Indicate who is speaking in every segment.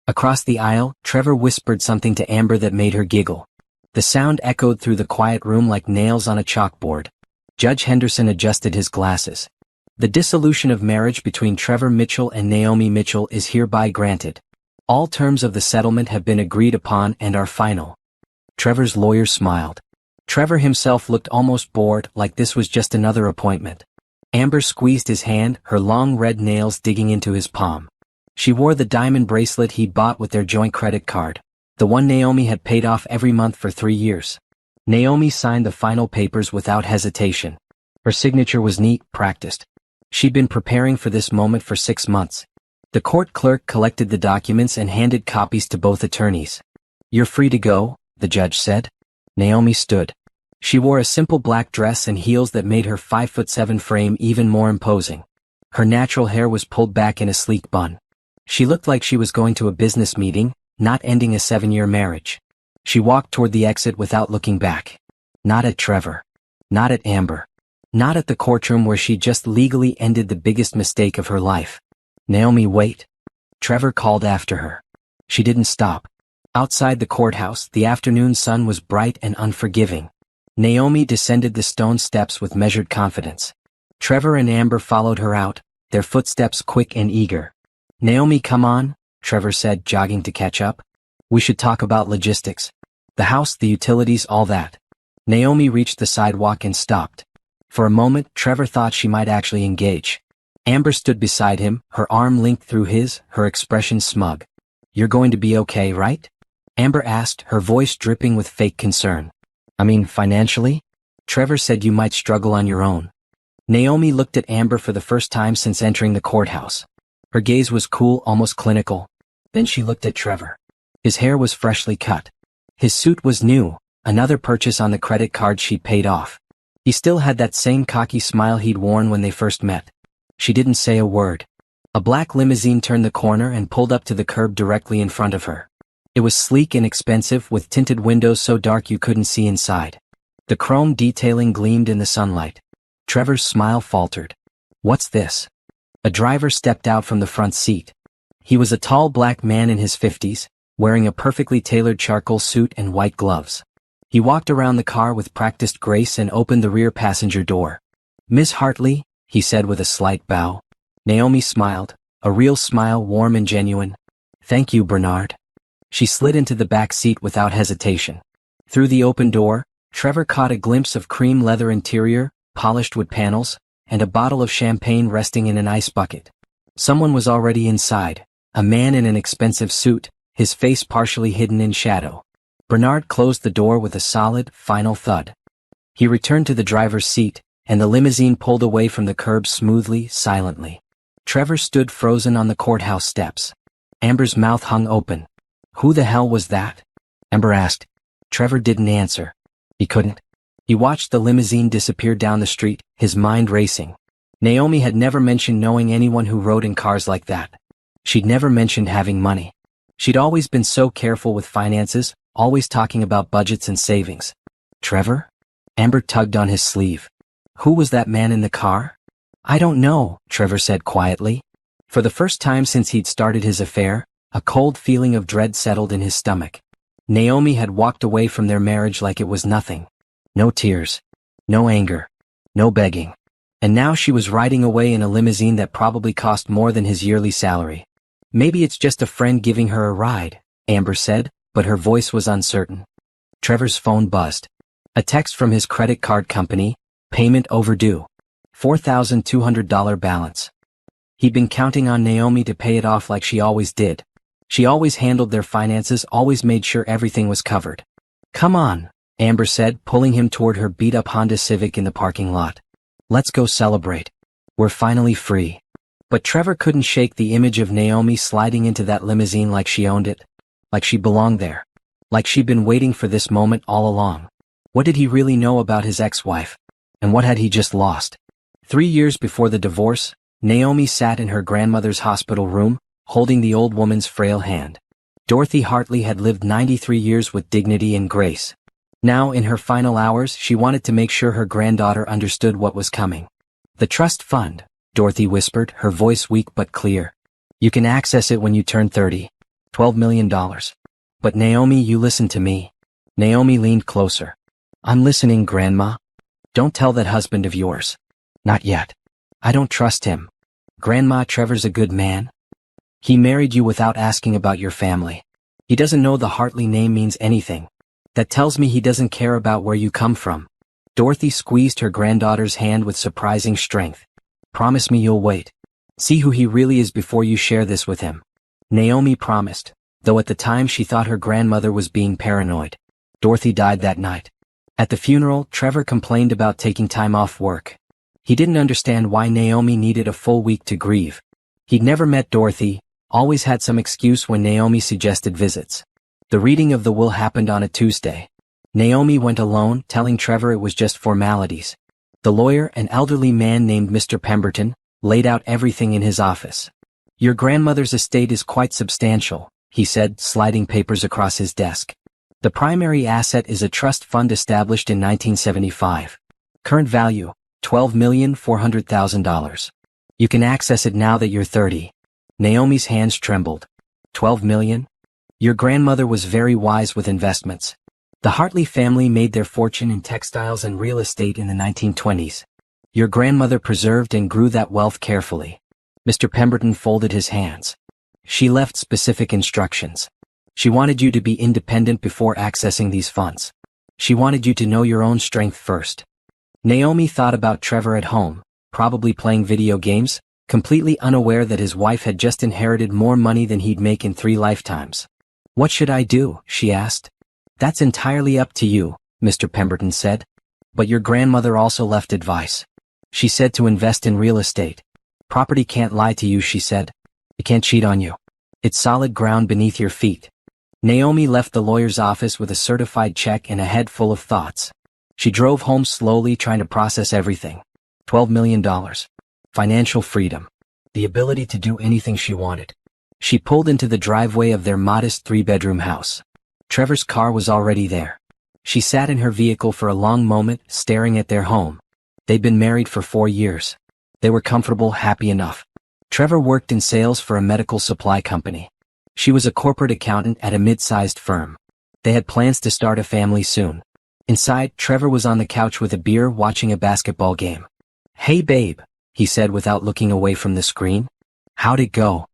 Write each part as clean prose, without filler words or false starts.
Speaker 1: Across the aisle, Trevor whispered something to Amber that made her giggle. The sound echoed through the quiet room like nails on a chalkboard. Judge Henderson adjusted his glasses. The dissolution of marriage between Trevor Mitchell and Naomi Mitchell is hereby granted. All terms of the settlement have been agreed upon and are final. Trevor's lawyer smiled. Trevor himself looked almost bored, like this was just another appointment. Amber squeezed his hand, her long red nails digging into his palm. She wore the diamond bracelet he'd bought with their joint credit card, the one Naomi had paid off every month for 3 years. Naomi signed the final papers without hesitation. Her signature was neat, practiced. She'd been preparing for this moment for 6 months. The court clerk collected the documents and handed copies to both attorneys. "You're free to go," the judge said. Naomi stood. She wore a simple black dress and heels that made her 5'7" frame even more imposing. Her natural hair was pulled back in a sleek bun. She looked like she was going to a business meeting, not ending a 7-year marriage. She walked toward the exit without looking back. Not at Trevor. Not at Amber. Not at the courtroom where she just legally ended the biggest mistake of her life. "Naomi, wait." Trevor called after her. She didn't stop. Outside the courthouse, the afternoon sun was bright and unforgiving. Naomi descended the stone steps with measured confidence. Trevor and Amber followed her out, their footsteps quick and eager. "Naomi, come on," Trevor said, jogging to catch up. "We should talk about logistics. The house, the utilities, all that." Naomi reached the sidewalk and stopped. For a moment, Trevor thought she might actually engage. Amber stood beside him, her arm linked through his, her expression smug. "You're going to be okay, right?" Amber asked, her voice dripping with fake concern. "I mean, financially?" Trevor said, "You might struggle on your own." Naomi looked at Amber for the first time since entering the courthouse. Her gaze was cool, almost clinical. Then she looked at Trevor. His hair was freshly cut. His suit was new, another purchase on the credit card she'd paid off. He still had that same cocky smile he'd worn when they first met. She didn't say a word. A black limousine turned the corner and pulled up to the curb directly in front of her. It was sleek and expensive, with tinted windows so dark you couldn't see inside. The chrome detailing gleamed in the sunlight. Trevor's smile faltered. "What's this?" A driver stepped out from the front seat. He was a tall black man in his 50s, wearing a perfectly tailored charcoal suit and white gloves. He walked around the car with practiced grace and opened the rear passenger door. "Miss Hartley," he said with a slight bow. Naomi smiled, a real smile, warm and genuine. "Thank you, Bernard." She slid into the back seat without hesitation. Through the open door, Trevor caught a glimpse of cream leather interior, polished wood panels, and a bottle of champagne resting in an ice bucket. Someone was already inside, a man in an expensive suit, his face partially hidden in shadow. Bernard closed the door with a solid, final thud. He returned to the driver's seat, and the limousine pulled away from the curb smoothly, silently. Trevor stood frozen on the courthouse steps. Amber's mouth hung open. "Who the hell was that?" Amber asked. Trevor didn't answer. He couldn't. He watched the limousine disappear down the street, his mind racing. Naomi had never mentioned knowing anyone who rode in cars like that. She'd never mentioned having money. She'd always been so careful with finances, always talking about budgets and savings. "Trevor?" Amber tugged on his sleeve. "Who was that man in the car?" "I don't know," Trevor said quietly. For the first time since he'd started his affair, a cold feeling of dread settled in his stomach. Naomi had walked away from their marriage like it was nothing. No tears. No anger. No begging. And now she was riding away in a limousine that probably cost more than his yearly salary. "Maybe it's just a friend giving her a ride," Amber said, but her voice was uncertain. Trevor's phone buzzed. A text from his credit card company, payment overdue. $4,200 balance. He'd been counting on Naomi to pay it off like she always did. She always handled their finances, always made sure everything was covered. "Come on," Amber said, pulling him toward her beat-up Honda Civic in the parking lot. "Let's go celebrate. We're finally free." But Trevor couldn't shake the image of Naomi sliding into that limousine like she owned it, like she belonged there, like she'd been waiting for this moment all along. What did he really know about his ex-wife? And what had he just lost? 3 years before the divorce, Naomi sat in her grandmother's hospital room, holding the old woman's frail hand. Dorothy Hartley had lived 93 years with dignity and grace. Now, in her final hours, she wanted to make sure her granddaughter understood what was coming. "The trust fund," Dorothy whispered, her voice weak but clear. "You can access it when you turn 30. $12 million. But Naomi, you listen to me. Naomi leaned closer. I'm listening, Grandma. Don't tell that husband of yours. Not yet. I don't trust him. Grandma, Trevor's a good man. He married you without asking about your family. He doesn't know the Hartley name means anything. That tells me he doesn't care about where you come from. Dorothy squeezed her granddaughter's hand with surprising strength. Promise me you'll wait. See who he really is before you share this with him. Naomi promised, though at the time she thought her grandmother was being paranoid. Dorothy died that night. At the funeral, Trevor complained about taking time off work. He didn't understand why Naomi needed a full week to grieve. He'd never met Dorothy, always had some excuse when Naomi suggested visits. The reading of the will happened on a Tuesday. Naomi went alone, telling Trevor it was just formalities. The lawyer, an elderly man named Mr. Pemberton, laid out everything in his office. Your grandmother's estate is quite substantial, he said, sliding papers across his desk. The primary asset is a trust fund established in 1975. Current value, $12,400,000. You can access it now that you're 30. Naomi's hands trembled. $12 million? Your grandmother was very wise with investments. The Hartley family made their fortune in textiles and real estate in the 1920s. Your grandmother preserved and grew that wealth carefully. Mr. Pemberton folded his hands. She left specific instructions. She wanted you to be independent before accessing these funds. She wanted you to know your own strength first. Naomi thought about Trevor at home, probably playing video games, completely unaware that his wife had just inherited more money than he'd make in 3 lifetimes. What should I do? She asked. That's entirely up to you, Mr. Pemberton said. But your grandmother also left advice. She said to invest in real estate. Property can't lie to you, she said. It can't cheat on you. It's solid ground beneath your feet. Naomi left the lawyer's office with a certified check and a head full of thoughts. She drove home slowly, trying to process everything. $12 million. Financial freedom. The ability to do anything she wanted. She pulled into the driveway of their modest 3-bedroom house. Trevor's car was already there. She sat in her vehicle for a long moment, staring at their home. They'd been married for 4 years. They were comfortable, happy enough. Trevor worked in sales for a medical supply company. She was a corporate accountant at a mid-sized firm. They had plans to start a family soon. Inside, Trevor was on the couch with a beer watching a basketball game. Hey babe, he said without looking away from the screen. How'd it go?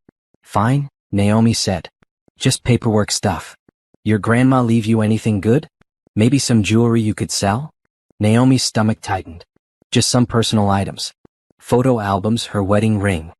Speaker 1: Fine, Naomi said. Just paperwork stuff. Your grandma leave you anything good? Maybe some jewelry you could sell? Naomi's stomach tightened. Just some personal items. Photo albums, her wedding ring.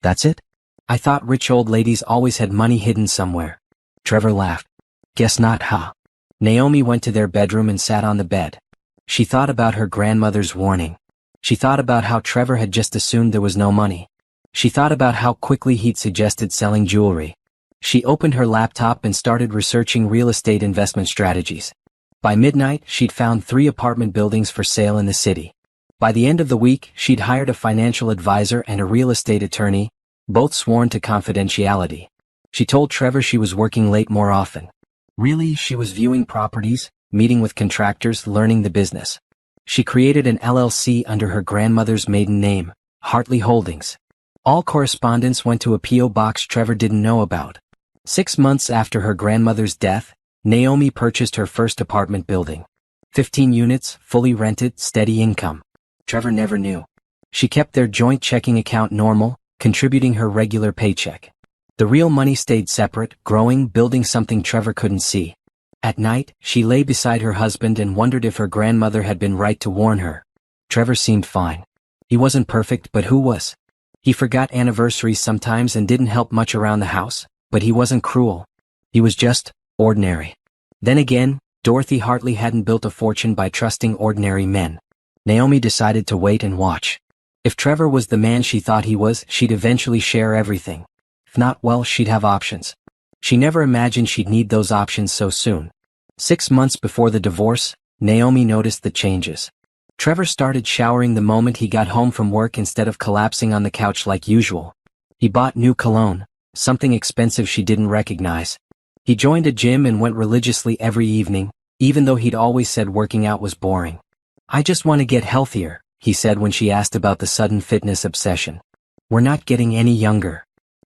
Speaker 1: That's it? I thought rich old ladies always had money hidden somewhere. Trevor laughed. Guess not, huh? Naomi went to their bedroom and sat on the bed. She thought about her grandmother's warning. She thought about how Trevor had just assumed there was no money. She thought about how quickly he'd suggested selling jewelry. She opened her laptop and started researching real estate investment strategies. By midnight, she'd found 3 apartment buildings for sale in the city. By the end of the week, she'd hired a financial advisor and a real estate attorney, both sworn to confidentiality. She told Trevor she was working late more often. Really, she was viewing properties, meeting with contractors, learning the business. She created an LLC under her grandmother's maiden name, Hartley Holdings. All correspondence went to a P.O. box Trevor didn't know about. 6 months after her grandmother's death, Naomi purchased her first apartment building. 15 units, fully rented, steady income. Trevor never knew. She kept their joint checking account normal, contributing her regular paycheck. The real money stayed separate, growing, building something Trevor couldn't see. At night, she lay beside her husband and wondered if her grandmother had been right to warn her. Trevor seemed fine. He wasn't perfect, but who was? He forgot anniversaries sometimes and didn't help much around the house, but he wasn't cruel. He was just ordinary. Then again, Dorothy Hartley hadn't built a fortune by trusting ordinary men. Naomi decided to wait and watch. If Trevor was the man she thought he was, she'd eventually share everything. If not, well, she'd have options. She never imagined she'd need those options so soon. 6 months before the divorce, Naomi noticed the changes. Trevor started showering the moment he got home from work instead of collapsing on the couch like usual. He bought new cologne, something expensive she didn't recognize. He joined a gym and went religiously every evening, even though he'd always said working out was boring. I just want to get healthier, he said when she asked about the sudden fitness obsession. We're not getting any younger.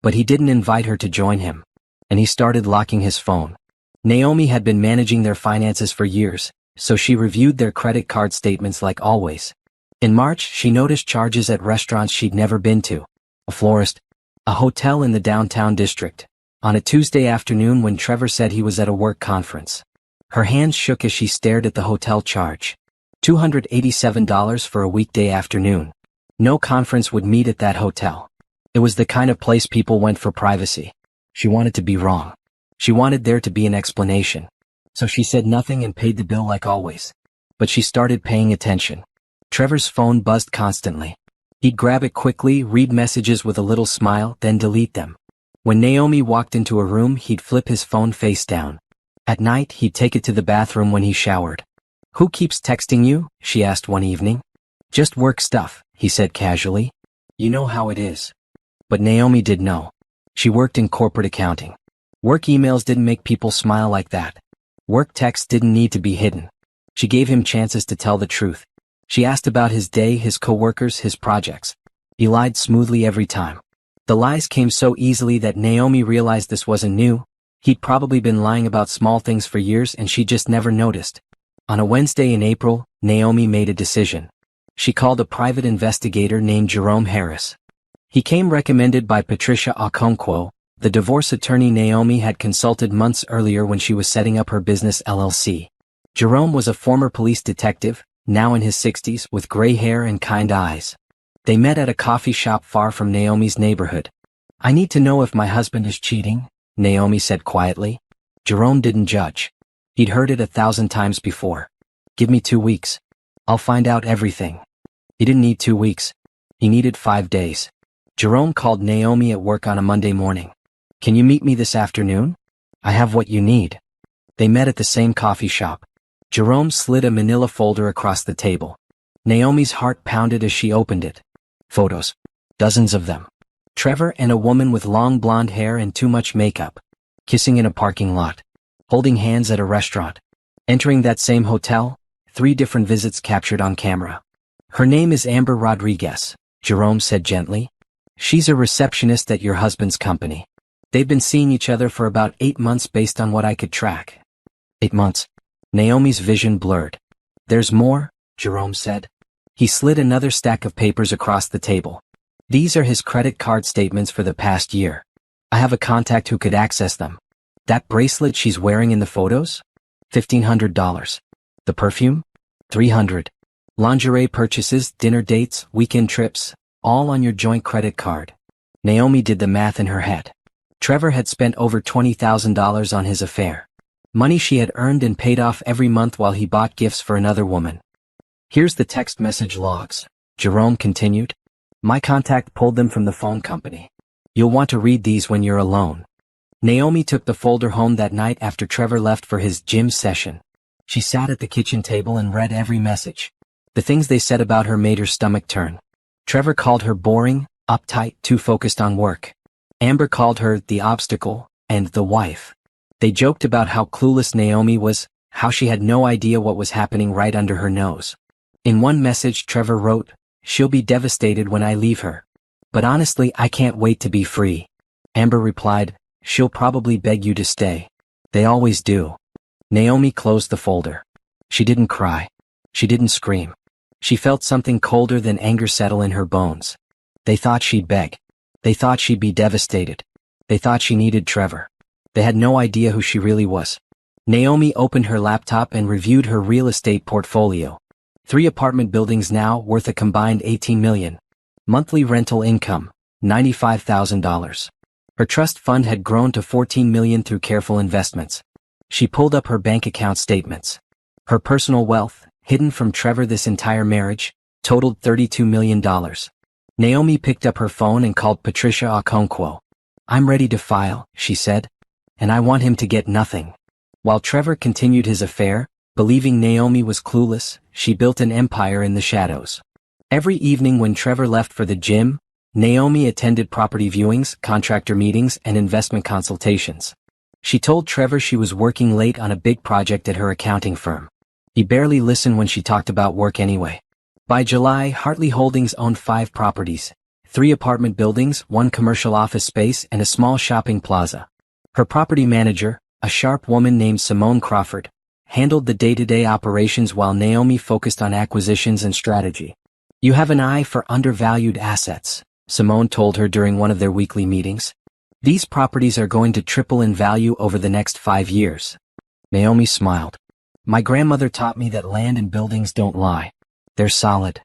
Speaker 1: But he didn't invite her to join him. and he started locking his phone. Naomi had been managing their finances for years, so she reviewed their credit card statements like always. In March, she noticed charges at restaurants she'd never been to. A florist, a hotel in the downtown district. On a Tuesday afternoon when Trevor said he was at a work conference. Her hands shook as she stared at the hotel charge. $287 for a weekday afternoon. No conference would meet at that hotel. It was the kind of place people went for privacy. She wanted to be wrong. She wanted there to be an explanation. So she said nothing and paid the bill like always. But she started paying attention. Trevor's phone buzzed constantly. He'd grab it quickly, read messages with a little smile, then delete them. When Naomi walked into a room, he'd flip his phone face down. At night, he'd take it to the bathroom when he showered. "Who keeps texting you?" she asked one evening. "Just work stuff," he said casually. "You know how it is." But Naomi did know. She worked in corporate accounting. Work emails didn't make people smile like that. Work texts didn't need to be hidden. She gave him chances to tell the truth. She asked about his day, his coworkers, his projects. He lied smoothly every time. The lies came so easily that Naomi realized this wasn't new. He'd probably been lying about small things for years and she just never noticed. On a Wednesday in April, Naomi made a decision. She called a private investigator named Jerome Harris. He came recommended by Patricia Okonkwo, the divorce attorney Naomi had consulted months earlier when she was setting up her business LLC. Jerome was a former police detective, now in his 60s, with gray hair and kind eyes. They met at a coffee shop far from Naomi's neighborhood. "I need to know if my husband is cheating," Naomi said quietly. Jerome didn't judge. He'd heard it 1,000 times before. "Give me 2 weeks. I'll find out everything." He didn't need 2 weeks. He needed 5 days. Jerome called Naomi at work on a Monday morning. "Can you meet me this afternoon? I have what you need." They met at the same coffee shop. Jerome slid a manila folder across the table. Naomi's heart pounded as she opened it. Photos. Dozens of them. Trevor and a woman with long blonde hair and too much makeup. Kissing in a parking lot. Holding hands at a restaurant. Entering that same hotel. 3 different visits captured on camera. "Her name is Amber Rodriguez," Jerome said gently. "She's a receptionist at your husband's company. They've been seeing each other for about 8 months based on what I could track." 8 months. Naomi's vision blurred. "There's more," Jerome said. He slid another stack of papers across the table. "These are his credit card statements for the past year. I have a contact who could access them. That bracelet she's wearing in the photos? $1,500. The perfume? $300. Lingerie purchases, dinner dates, weekend trips, all on your joint credit card." Naomi did the math in her head. Trevor had spent over $20,000 on his affair. Money she had earned and paid off every month while he bought gifts for another woman. "Here's the text message logs," Jerome continued. "My contact pulled them from the phone company. You'll want to read these when you're alone." Naomi took the folder home that night after Trevor left for his gym session. She sat at the kitchen table and read every message. The things they said about her made her stomach turn. Trevor called her boring, uptight, too focused on work. Amber called her the obstacle and the wife. They joked about how clueless Naomi was, how she had no idea what was happening right under her nose. In one message Trevor wrote, "She'll be devastated when I leave her. But honestly, I can't wait to be free." Amber replied, "She'll probably beg you to stay. They always do." Naomi closed the folder. She didn't cry. She didn't scream. She felt something colder than anger settle in her bones. They thought she'd beg. They thought she'd be devastated. They thought she needed Trevor. They had no idea who she really was. Naomi opened her laptop and reviewed her real estate portfolio. 3 apartment buildings now worth a combined $18 million. Monthly rental income, $95,000. Her trust fund had grown to $14 million through careful investments. She pulled up her bank account statements. Her personal wealth, hidden from Trevor this entire marriage, totaled $32 million. Naomi picked up her phone and called Patricia Okonkwo. "I'm ready to file," she said. "And I want him to get nothing." While Trevor continued his affair, believing Naomi was clueless, she built an empire in the shadows. Every evening when Trevor left for the gym, Naomi attended property viewings, contractor meetings, and investment consultations. She told Trevor she was working late on a big project at her accounting firm. He barely listened when she talked about work anyway. By July, Hartley Holdings owned 5 properties, 3 apartment buildings, 1 commercial office space, and a small shopping plaza. Her property manager, a sharp woman named Simone Crawford, handled the day-to-day operations while Naomi focused on acquisitions and strategy. "You have an eye for undervalued assets," Simone told her during one of their weekly meetings. "These properties are going to triple in value over the next 5 years." Naomi smiled. "My grandmother taught me that land and buildings don't lie. They're solid."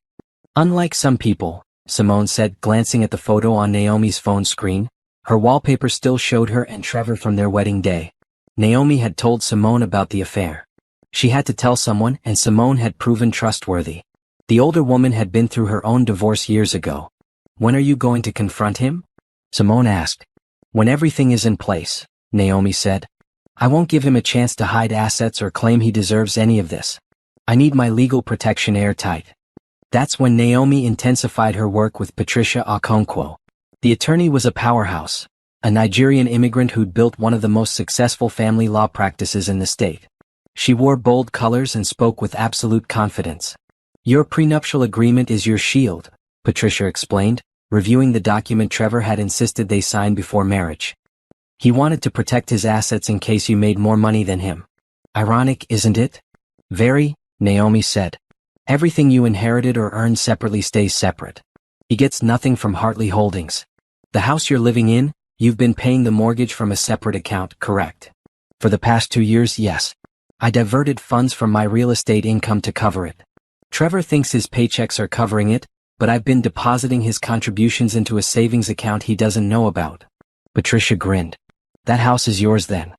Speaker 1: "Unlike some people," Simone said, glancing at the photo on Naomi's phone screen. Her wallpaper still showed her and Trevor from their wedding day. Naomi had told Simone about the affair. She had to tell someone, and Simone had proven trustworthy. The older woman had been through her own divorce years ago. "When are you going to confront him?" Simone asked. "When everything is in place," Naomi said. "I won't give him a chance to hide assets or claim he deserves any of this. I need my legal protection airtight." That's when Naomi intensified her work with Patricia Okonkwo. The attorney was a powerhouse, a Nigerian immigrant who'd built one of the most successful family law practices in the state. She wore bold colors and spoke with absolute confidence. "Your prenuptial agreement is your shield," Patricia explained, reviewing the document Trevor had insisted they sign before marriage. "He wanted to protect his assets in case you made more money than him. Ironic, isn't it?" "Very," Naomi said. "Everything you inherited or earned separately stays separate. He gets nothing from Hartley Holdings. The house you're living in, you've been paying the mortgage from a separate account, correct?" "For the past 2 years, yes. I diverted funds from my real estate income to cover it. Trevor thinks his paychecks are covering it, but I've been depositing his contributions into a savings account he doesn't know about." Patricia grinned. "That house is yours then.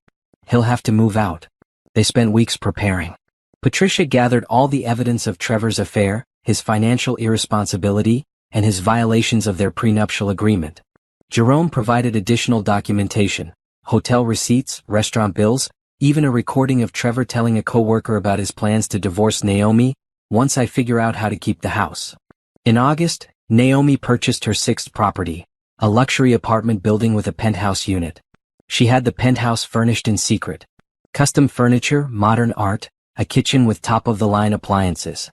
Speaker 1: He'll have to move out." They spent weeks preparing. Patricia gathered all the evidence of Trevor's affair, his financial irresponsibility, and his violations of their prenuptial agreement. Jerome provided additional documentation, hotel receipts, restaurant bills, even a recording of Trevor telling a coworker about his plans to divorce Naomi, "Once I figure out how to keep the house." In August, Naomi purchased her 6th property, a luxury apartment building with a penthouse unit. She had the penthouse furnished in secret. Custom furniture, modern art, a kitchen with top-of-the-line appliances.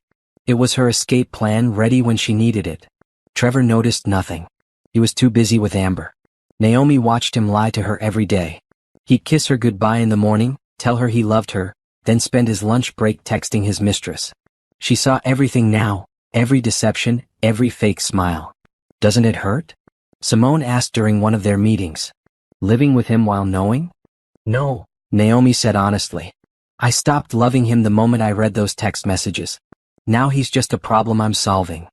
Speaker 1: It was her escape plan, ready when she needed it. Trevor noticed nothing. He was too busy with Amber. Naomi watched him lie to her every day. He'd kiss her goodbye in the morning, tell her he loved her, then spend his lunch break texting his mistress. She saw everything now, every deception, every fake smile. "Doesn't it hurt?" Simone asked during one of their meetings. "Living with him while knowing?" "No," Naomi said honestly. "I stopped loving him the moment I read those text messages. Now he's just a problem I'm solving."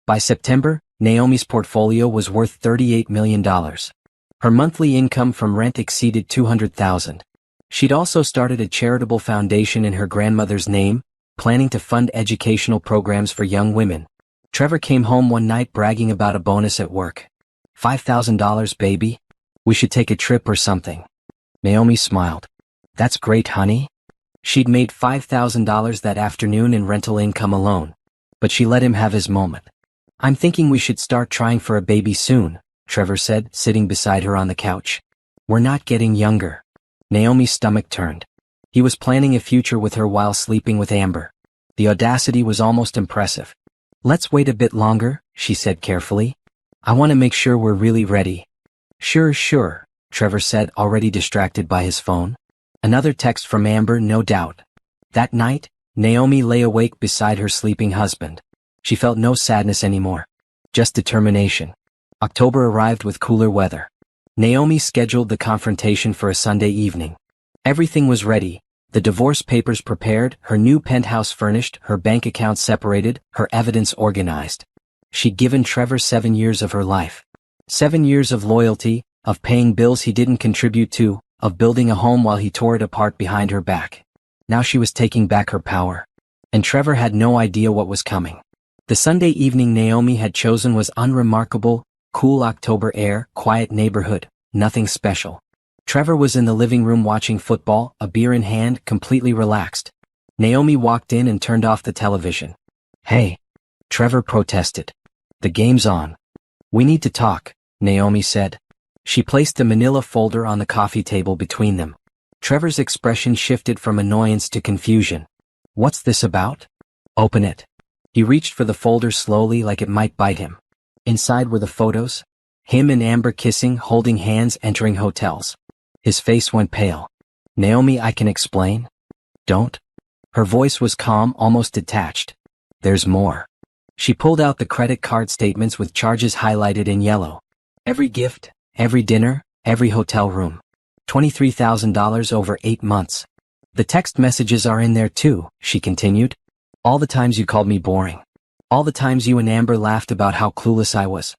Speaker 1: By September, Naomi's portfolio was worth $38 million. Her monthly income from rent exceeded $200,000. She'd also started a charitable foundation in her grandmother's name, planning to fund educational programs for young women. Trevor came home one night bragging about a bonus at work. $5,000, baby. We should take a trip or something." Naomi smiled. "That's great, honey." She'd made $5,000 that afternoon in rental income alone. But she let him have his moment. "I'm thinking we should start trying for a baby soon," Trevor said, sitting beside her on the couch. "We're not getting younger." Naomi's stomach turned. He was planning a future with her while sleeping with Amber. The audacity was almost impressive. "Let's wait a bit longer," she said carefully. "I want to make sure we're really ready." Sure, Trevor said, already distracted by his phone. Another text from Amber, no doubt. That night, Naomi lay awake beside her sleeping husband. She felt no sadness anymore, just determination. October arrived with cooler weather. Naomi scheduled the confrontation for a Sunday evening. Everything was ready, the divorce papers prepared, her new penthouse furnished, her bank accounts separated, her evidence organized. She'd given Trevor 7 years of her life. 7 years of loyalty, of paying bills he didn't contribute to, of building a home while he tore it apart behind her back. Now she was taking back her power. And Trevor had no idea what was coming. The Sunday evening Naomi had chosen was unremarkable, cool October air, quiet neighborhood, nothing special. Trevor was in the living room watching football, a beer in hand, completely relaxed. Naomi walked in and turned off the television. "Hey," Trevor protested. "The game's on." "We need to talk," Naomi said. She placed the manila folder on the coffee table between them. Trevor's expression shifted from annoyance to confusion. "What's this about?" "Open it." He reached for the folder slowly like it might bite him. Inside were the photos. Him and Amber kissing, holding hands, entering hotels. His face went pale. Naomi, I can explain. Don't? Her voice was calm, almost detached. There's more. She pulled out the credit card statements with charges highlighted in yellow. Every gift, every dinner, every hotel room. $23,000 over 8 months. The text messages are in there too, she continued. All the times you called me boring. All the times you and Amber laughed about how clueless I was.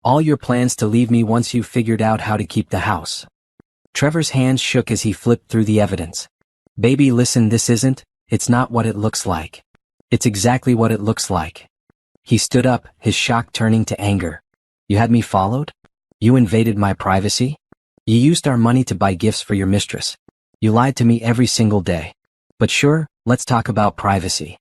Speaker 1: All your plans to leave me once you figured out how to keep the house. Trevor's hands shook as he flipped through the evidence. Baby, listen, it's not what it looks like. It's exactly what it looks like. He stood up, his shock turning to anger. You had me followed? You invaded my privacy? You used our money to buy gifts for your mistress. You lied to me every single day. But sure, let's talk about privacy.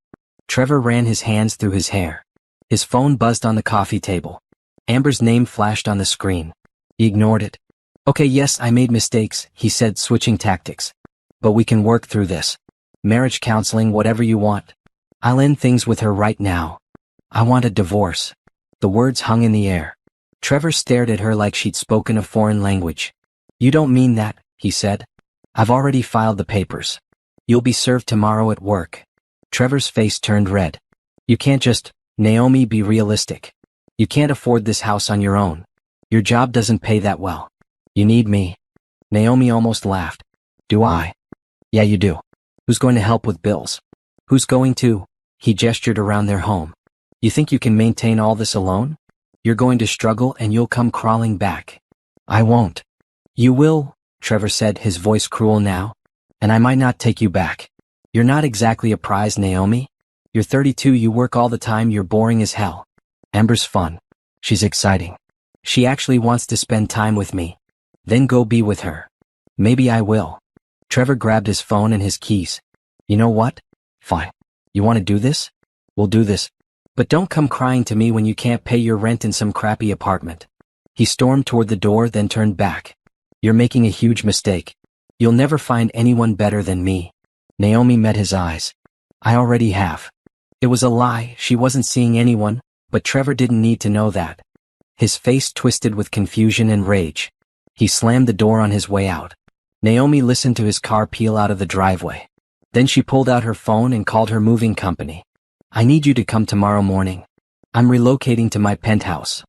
Speaker 1: Trevor ran his hands through his hair. His phone buzzed on the coffee table. Amber's name flashed on the screen. He ignored it. Okay, yes, I made mistakes, he said, switching tactics. But we can work through this. Marriage counseling, whatever you want. I'll end things with her right now. I want a divorce. The words hung in the air. Trevor stared at her like she'd spoken a foreign language. You don't mean that, he said. I've already filed the papers. You'll be served tomorrow at work. Trevor's face turned red. You can't just, Naomi, be realistic. You can't afford this house on your own. Your job doesn't pay that well. You need me. Naomi almost laughed. Do I? Yeah, you do. Who's going to help with bills? Who's going to? He gestured around their home. You think you can maintain all this alone? You're going to struggle and you'll come crawling back. I won't. You will, Trevor said, his voice cruel now. And I might not take you back. You're not exactly a prize, Naomi. You're 32, you work all the time, you're boring as hell. Amber's fun. She's exciting. She actually wants to spend time with me. Then go be with her. Maybe I will. Trevor grabbed his phone and his keys. You know what? Fine. You want to do this? We'll do this. But don't come crying to me when you can't pay your rent in some crappy apartment. He stormed toward the door, then turned back. You're making a huge mistake. You'll never find anyone better than me. Naomi met his eyes. I already have. It was a lie, she wasn't seeing anyone, but Trevor didn't need to know that. His face twisted with confusion and rage. He slammed the door on his way out. Naomi listened to his car peel out of the driveway. Then she pulled out her phone and called her moving company. I need you to come tomorrow morning. I'm relocating to my penthouse.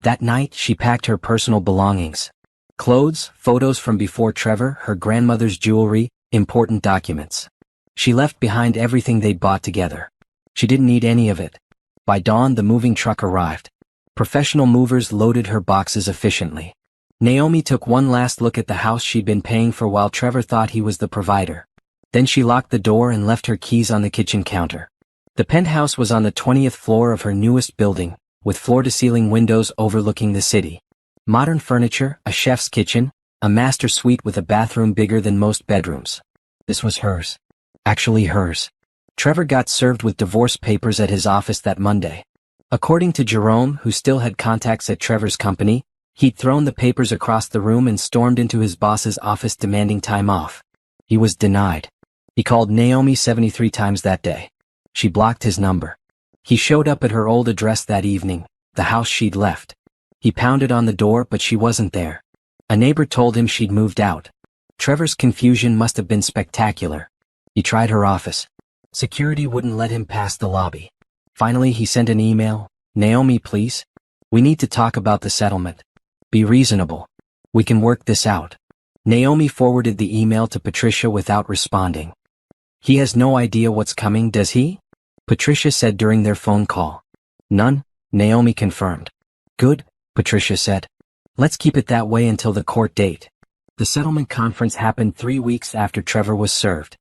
Speaker 1: That night, she packed her personal belongings. Clothes, photos from before Trevor, her grandmother's jewelry, important documents. She left behind everything they'd bought together. She didn't need any of it. By dawn, the moving truck arrived. Professional movers loaded her boxes efficiently. Naomi took one last look at the house she'd been paying for while Trevor thought he was the provider. Then she locked the door and left her keys on the kitchen counter. The penthouse was on the 20th floor of her newest building, with floor-to-ceiling windows overlooking the city. Modern furniture, a chef's kitchen, a master suite with a bathroom bigger than most bedrooms. This was hers. Actually hers. Trevor got served with divorce papers at his office that Monday. According to Jerome, who still had contacts at Trevor's company, he'd thrown the papers across the room and stormed into his boss's office demanding time off. He was denied. He called Naomi 73 times that day. She blocked his number. He showed up at her old address that evening, the house she'd left. He pounded on the door, but she wasn't there. A neighbor told him she'd moved out. Trevor's confusion must have been spectacular. He tried her office. Security wouldn't let him past the lobby. Finally, he sent an email. Naomi, please. We need to talk about the settlement. Be reasonable. We can work this out. Naomi forwarded the email to Patricia without responding. He has no idea what's coming, does he? Patricia said during their phone call. None, Naomi confirmed. Good, Patricia said. Let's keep it that way until the court date. The settlement conference happened 3 weeks after Trevor was served.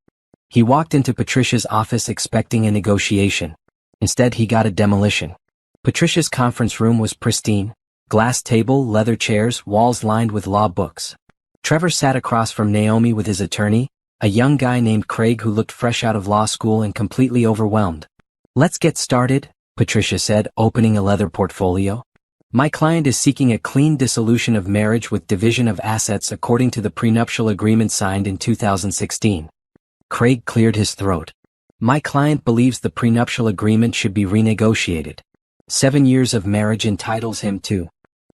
Speaker 1: He walked into Patricia's office expecting a negotiation. Instead, he got a demolition. Patricia's conference room was pristine. Glass table, leather chairs, walls lined with law books. Trevor sat across from Naomi with his attorney, a young guy named Craig who looked fresh out of law school and completely overwhelmed. Let's get started, Patricia said, opening a leather portfolio. My client is seeking a clean dissolution of marriage with division of assets according to the prenuptial agreement signed in 2016. Craig cleared his throat. My client believes the prenuptial agreement should be renegotiated. 7 years of marriage entitles him to.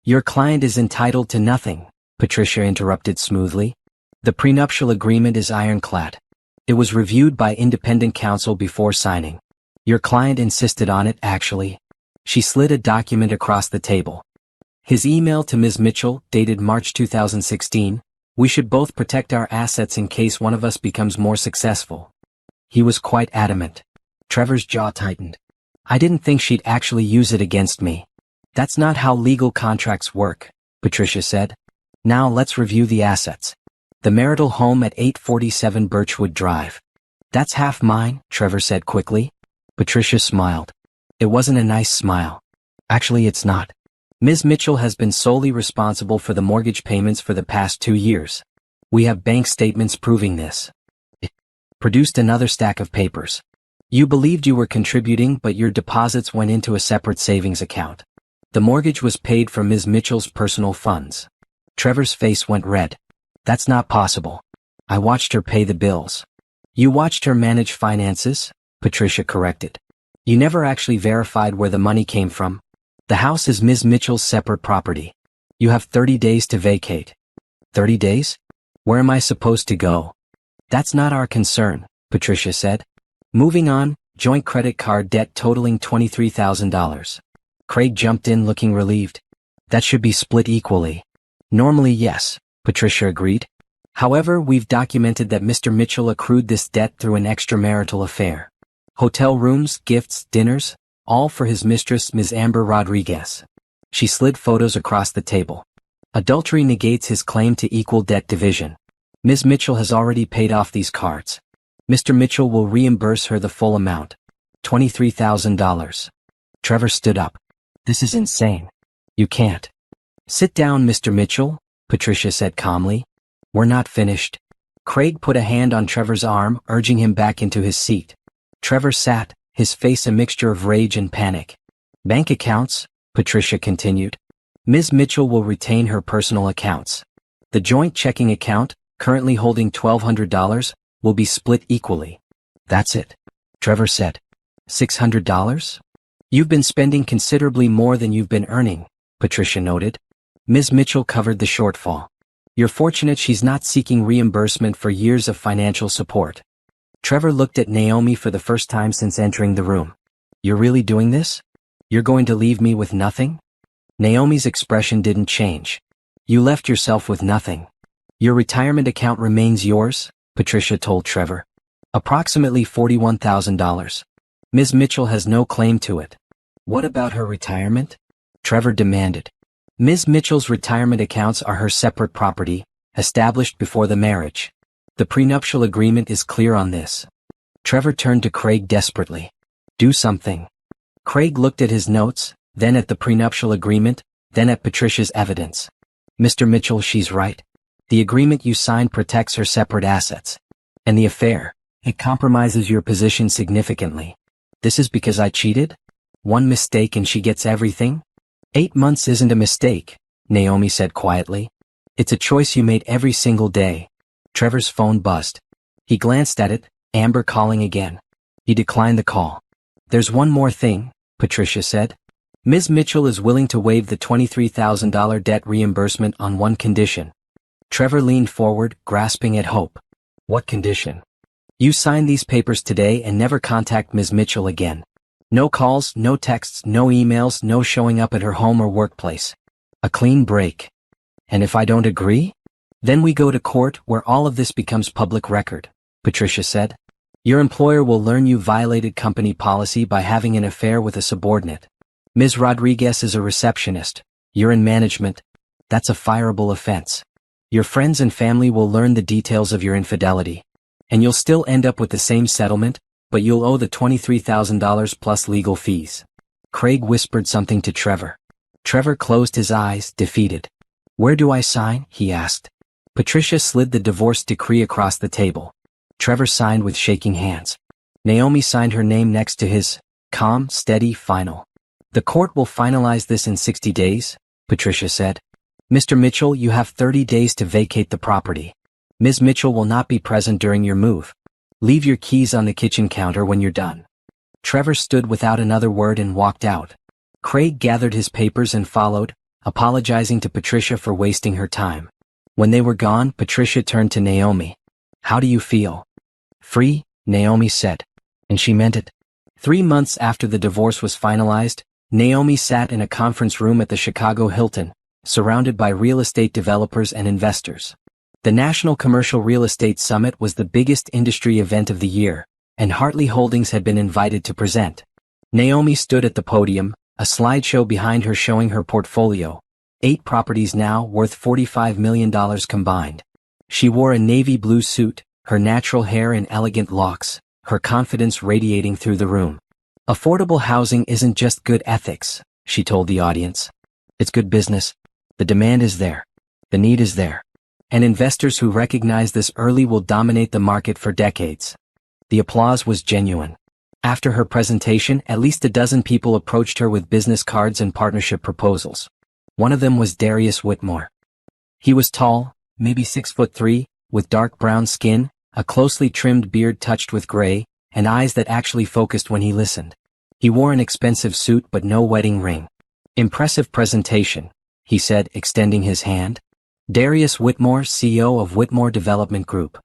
Speaker 1: Your client is entitled to nothing, Patricia interrupted smoothly. The prenuptial agreement is ironclad. It was reviewed by independent counsel before signing. Your client insisted on it, actually. She slid a document across the table. His email to Ms. Mitchell, dated March 2016, "We should both protect our assets in case one of us becomes more successful." He was quite adamant. Trevor's jaw tightened. "I didn't think she'd actually use it against me." "That's not how legal contracts work," Patricia said. "Now let's review the assets. The marital home at 847 Birchwood Drive." "That's half mine," Trevor said quickly. Patricia smiled. It wasn't a nice smile. "Actually, it's not. Ms. Mitchell has been solely responsible for the mortgage payments for the past 2 years. We have bank statements proving this." It produced another stack of papers. "You believed you were contributing, but your deposits went into a separate savings account. The mortgage was paid from Ms. Mitchell's personal funds." Trevor's face went red. "That's not possible. I watched her pay the bills." "You watched her manage finances," Patricia corrected. "You never actually verified where the money came from. The house is Ms. Mitchell's separate property. You have 30 days to vacate." 30 days? Where am I supposed to go? "That's not our concern," Patricia said. "Moving on, joint credit card debt totaling $23,000. Craig jumped in looking relieved. "That should be split equally." "Normally, yes," Patricia agreed. "However, we've documented that Mr. Mitchell accrued this debt through an extramarital affair. Hotel rooms, gifts, dinners, all for his mistress, Ms. Amber Rodriguez." She slid photos across the table. "Adultery negates his claim to equal debt division. Ms. Mitchell has already paid off these cards. Mr. Mitchell will reimburse her the full amount, $23,000. Trevor stood up. "This is insane. You can't." "Sit down, Mr. Mitchell," Patricia said calmly. "We're not finished." Craig put a hand on Trevor's arm, urging him back into his seat. Trevor sat, his face a mixture of rage and panic. "Bank accounts," Patricia continued. "Ms. Mitchell will retain her personal accounts. The joint checking account, currently holding $1,200, will be split equally." "That's it," Trevor said. $600? "You've been spending considerably more than you've been earning," Patricia noted. "Ms. Mitchell covered the shortfall. You're fortunate she's not seeking reimbursement for years of financial support." Trevor looked at Naomi for the first time since entering the room. "You're really doing this? You're going to leave me with nothing?" Naomi's expression didn't change. "You left yourself with nothing. Your retirement account remains yours," Patricia told Trevor. "Approximately $41,000. Ms. Mitchell has no claim to it." "What about her retirement?" Trevor demanded. "Ms. Mitchell's retirement accounts are her separate property, established before the marriage. The prenuptial agreement is clear on this." Trevor turned to Craig desperately. "Do something." Craig looked at his notes, then at the prenuptial agreement, then at Patricia's evidence. "Mr. Mitchell, she's right. The agreement you signed protects her separate assets. And the affair, it compromises your position significantly. This is because I cheated? One mistake and she gets everything?" 8 months isn't a mistake," Naomi said quietly. "It's a choice you made every single day." Trevor's phone buzzed. He glanced at it, Amber calling again. He declined the call. "There's one more thing," Patricia said. "Ms. Mitchell is willing to waive the $23,000 debt reimbursement on one condition." Trevor leaned forward, grasping at hope. "What condition?" "You sign these papers today and never contact Ms. Mitchell again. No calls, no texts, no emails, no showing up at her home or workplace. A clean break." "And if I don't agree?" "Then we go to court where all of this becomes public record," Patricia said. "Your employer will learn you violated company policy by having an affair with a subordinate. Ms. Rodriguez is a receptionist. You're in management. That's a fireable offense. Your friends and family will learn the details of your infidelity. And you'll still end up with the same settlement, but you'll owe the $23,000 plus legal fees." Craig whispered something to Trevor. Trevor closed his eyes, defeated. "Where do I sign?" he asked. Patricia slid the divorce decree across the table. Trevor signed with shaking hands. Naomi signed her name next to his. Calm, steady, final. "The court will finalize this in 60 days, Patricia said. "Mr. Mitchell, you have 30 days to vacate the property. Ms. Mitchell will not be present during your move. Leave your keys on the kitchen counter when you're done." Trevor stood without another word and walked out. Craig gathered his papers and followed, apologizing to Patricia for wasting her time. When they were gone, Patricia turned to Naomi. "How do you feel?" "Free," Naomi said. And she meant it. 3 months after the divorce was finalized, Naomi sat in a conference room at the Chicago Hilton, surrounded by real estate developers and investors. The National Commercial Real Estate Summit was the biggest industry event of the year, and Hartley Holdings had been invited to present. Naomi stood at the podium, a slideshow behind her showing her portfolio, 8 properties now worth $45 million combined. She wore a navy blue suit, her natural hair in elegant locks, her confidence radiating through the room. "Affordable housing isn't just good ethics," she told the audience. "It's good business. The demand is there. The need is there. And investors who recognize this early will dominate the market for decades." The applause was genuine. After her presentation, at least a dozen people approached her with business cards and partnership proposals. One of them was Darius Whitmore. He was tall, maybe 6'3", with dark brown skin, a closely trimmed beard touched with gray, and eyes that actually focused when he listened. He wore an expensive suit but no wedding ring. "Impressive presentation," he said, extending his hand. Darius Whitmore, CEO of Whitmore Development Group.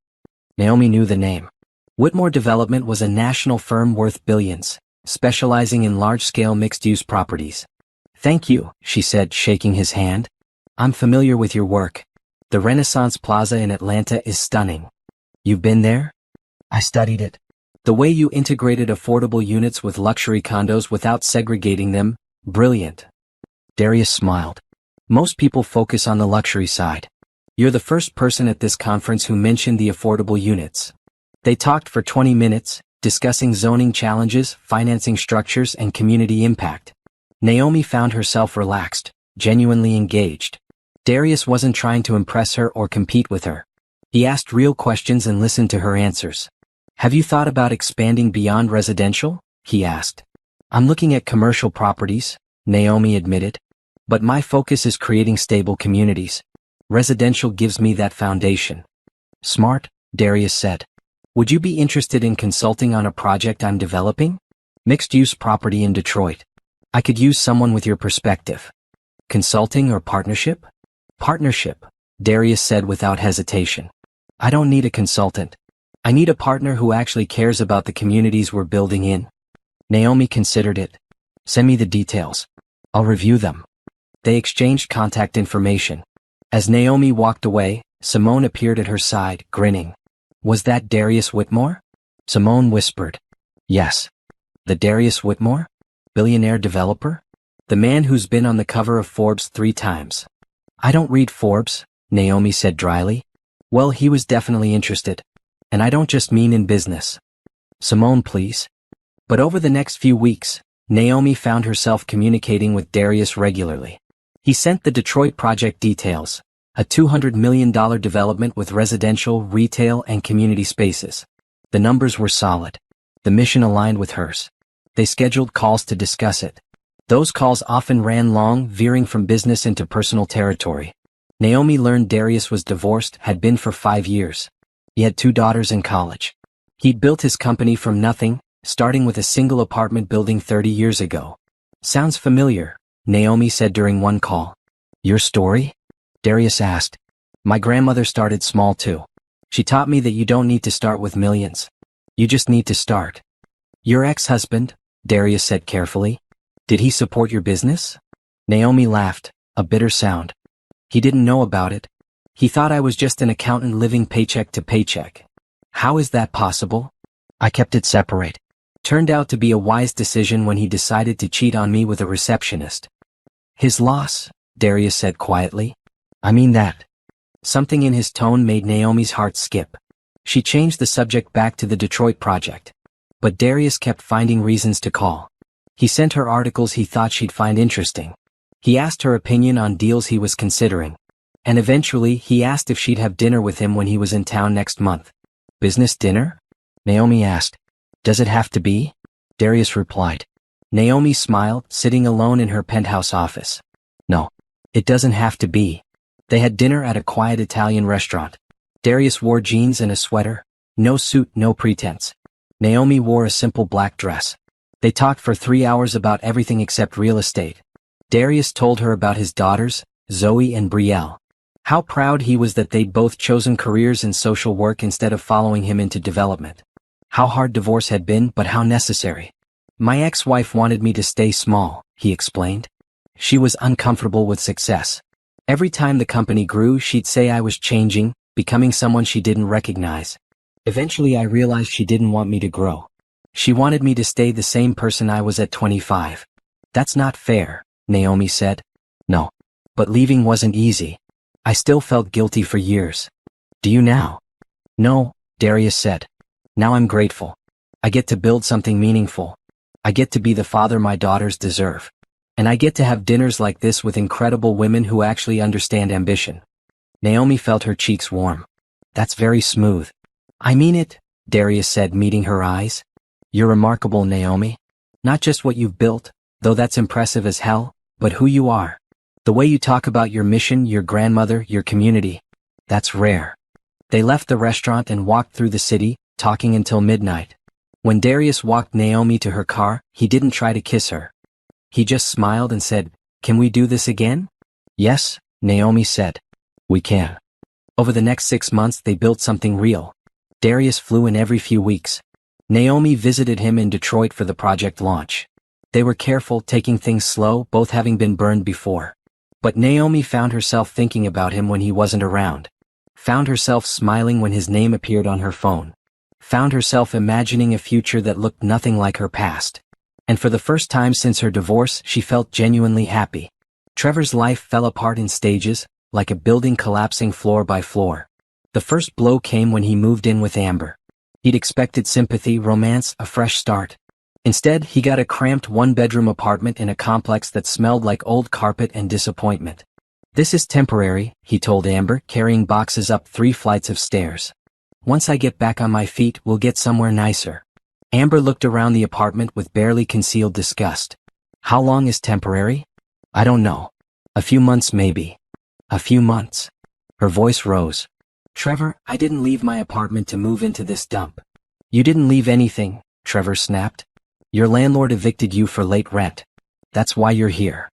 Speaker 1: Naomi knew the name. Whitmore Development was a national firm worth billions, specializing in large-scale mixed-use properties. "Thank you," she said, shaking his hand. "I'm familiar with your work. The Renaissance Plaza in Atlanta is stunning." "You've been there?" "I studied it. The way you integrated affordable units with luxury condos without segregating them, brilliant." Darius smiled. "Most people focus on the luxury side. You're the first person at this conference who mentioned the affordable units." They talked for 20 minutes, discussing zoning challenges, financing structures, and community impact. Naomi found herself relaxed, genuinely engaged. Darius wasn't trying to impress her or compete with her. He asked real questions and listened to her answers. "Have you thought about expanding beyond residential?" he asked. "I'm looking at commercial properties," Naomi admitted. "But my focus is creating stable communities. Residential gives me that foundation." "Smart," Darius said. "Would you be interested in consulting on a project I'm developing? Mixed-use property in Detroit. I could use someone with your perspective." "Consulting or partnership?" "Partnership," Darius said without hesitation. "I don't need a consultant. I need a partner who actually cares about the communities we're building in." Naomi considered it. "Send me the details. I'll review them." They exchanged contact information. As Naomi walked away, Simone appeared at her side, grinning. "Was that Darius Whitmore?" Simone whispered. "Yes." "The Darius Whitmore? Billionaire developer? The man who's been on the cover of Forbes 3 times." "I don't read Forbes," Naomi said dryly. "Well, he was definitely interested. And I don't just mean in business." "Simone, please." But over the next few weeks, Naomi found herself communicating with Darius regularly. He sent the Detroit project details, a $200 million development with residential, retail, and community spaces. The numbers were solid. The mission aligned with hers. They scheduled calls to discuss it. Those calls often ran long, veering from business into personal territory. Naomi learned Darius was divorced, had been for 5 years. He had 2 daughters in college. He'd built his company from nothing, starting with a single apartment building 30 years ago. "Sounds familiar," Naomi said during one call. "Your story?" Darius asked. "My grandmother started small too. She taught me that you don't need to start with millions. You just need to start." "Your ex-husband," Darius said carefully. "Did he support your business?" Naomi laughed, a bitter sound. "He didn't know about it. He thought I was just an accountant living paycheck to paycheck." "How is that possible?" "I kept it separate. Turned out to be a wise decision when he decided to cheat on me with a receptionist." "His loss," Darius said quietly. "I mean that." Something in his tone made Naomi's heart skip. She changed the subject back to the Detroit project. But Darius kept finding reasons to call. He sent her articles he thought she'd find interesting. He asked her opinion on deals he was considering. And eventually, he asked if she'd have dinner with him when he was in town next month. "Business dinner?" Naomi asked. "Does it have to be?" Darius replied. Naomi smiled, sitting alone in her penthouse office. "No, it doesn't have to be." They had dinner at a quiet Italian restaurant. Darius wore jeans and a sweater. No suit, no pretense. Naomi wore a simple black dress. They talked for 3 hours about everything except real estate. Darius told her about his daughters, Zoe and Brielle. How proud he was that they'd both chosen careers in social work instead of following him into development. How hard divorce had been, but how necessary. My ex-wife wanted me to stay small, he explained. She was uncomfortable with success. Every time the company grew, she'd say I was changing, becoming someone she didn't recognize. Eventually I realized she didn't want me to grow. She wanted me to stay the same person I was at 25. That's not fair, Naomi said. No. But leaving wasn't easy. I still felt guilty for years. Do you now? No, Darius said. Now I'm grateful. I get to build something meaningful. I get to be the father my daughters deserve. And I get to have dinners like this with incredible women who actually understand ambition. Naomi felt her cheeks warm. That's very smooth. I mean it, Darius said, meeting her eyes. You're remarkable, Naomi. Not just what you've built, though that's impressive as hell, but who you are. The way you talk about your mission, your grandmother, your community. That's rare. They left the restaurant and walked through the city, talking until midnight. When Darius walked Naomi to her car, he didn't try to kiss her. He just smiled and said, "Can we do this again?" "Yes," Naomi said. "We can." Over the next 6 months they built something real. Darius flew in every few weeks. Naomi visited him in Detroit for the project launch. They were careful, taking things slow, both having been burned before. But Naomi found herself thinking about him when he wasn't around. Found herself smiling when his name appeared on her phone. Found herself imagining a future that looked nothing like her past. And for the first time since her divorce, she felt genuinely happy. Trevor's life fell apart in stages, like a building collapsing floor by floor. The first blow came when he moved in with Amber. He'd expected sympathy, romance, a fresh start. Instead, he got a cramped one-bedroom apartment in a complex that smelled like old carpet and disappointment. "This is temporary," he told Amber, carrying boxes up 3 flights of stairs. "Once I get back on my feet, we'll get somewhere nicer." Amber looked around the apartment with barely concealed disgust. "How long is temporary?" "I don't know. A few months maybe." "A few months?" Her voice rose. "Trevor, I didn't leave my apartment to move into this dump." "You didn't leave anything," Trevor snapped. "Your landlord evicted you for late rent. That's why you're here."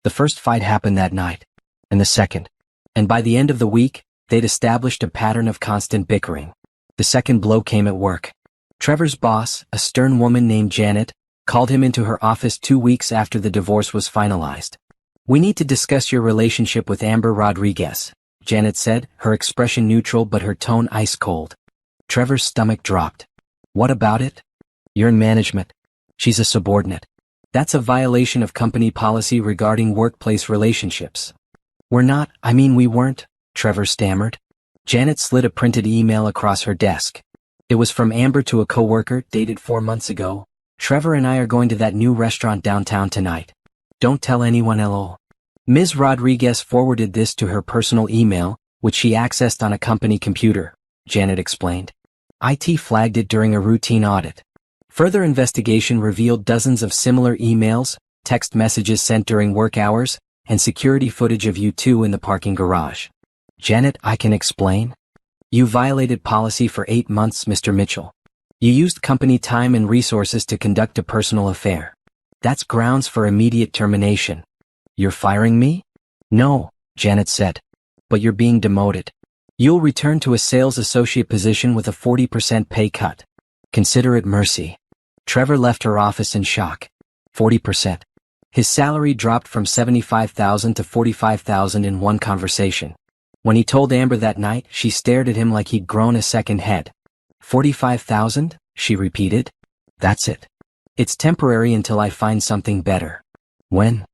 Speaker 1: The first fight happened that night. And the second. And by the end of the week, they'd established a pattern of constant bickering. The second blow came at work. Trevor's boss, a stern woman named Janet, called him into her office 2 weeks after the divorce was finalized. "We need to discuss your relationship with Amber Rodriguez," Janet said, her expression neutral but her tone ice cold. Trevor's stomach dropped. "What about it?" "You're in management. She's a subordinate. That's a violation of company policy regarding workplace relationships." We weren't," Trevor stammered. Janet slid a printed email across her desk. It was from Amber to a coworker, dated 4 months ago. "Trevor and I are going to that new restaurant downtown tonight. Don't tell anyone, lol." Ms. Rodriguez forwarded this to her personal email, which she accessed on a company computer, Janet explained. IT flagged it during a routine audit. Further investigation revealed dozens of similar emails, text messages sent during work hours, and security footage of you two in the parking garage. "Janet, I can explain. You violated policy for 8 months, Mr. Mitchell. You used company time and resources to conduct a personal affair. That's grounds for immediate termination." "You're firing me?" "No," Janet said. "But you're being demoted. You'll return to a sales associate position with a 40% pay cut. Consider it mercy." Trevor left her office in shock. 40%. His salary dropped from $75,000 to $45,000 in one conversation. When he told Amber that night, she stared at him like he'd grown a second head. "$45,000? She repeated. "That's it. It's temporary until I find something better." "When?"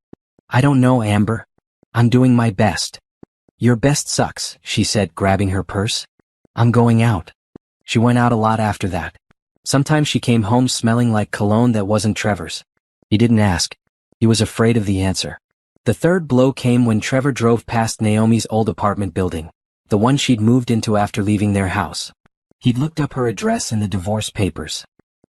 Speaker 1: "I don't know, Amber. I'm doing my best." "Your best sucks," she said, grabbing her purse. "I'm going out." She went out a lot after that. Sometimes she came home smelling like cologne that wasn't Trevor's. He didn't ask. He was afraid of the answer. The third blow came when Trevor drove past Naomi's old apartment building, the one she'd moved into after leaving their house. He'd looked up her address in the divorce papers.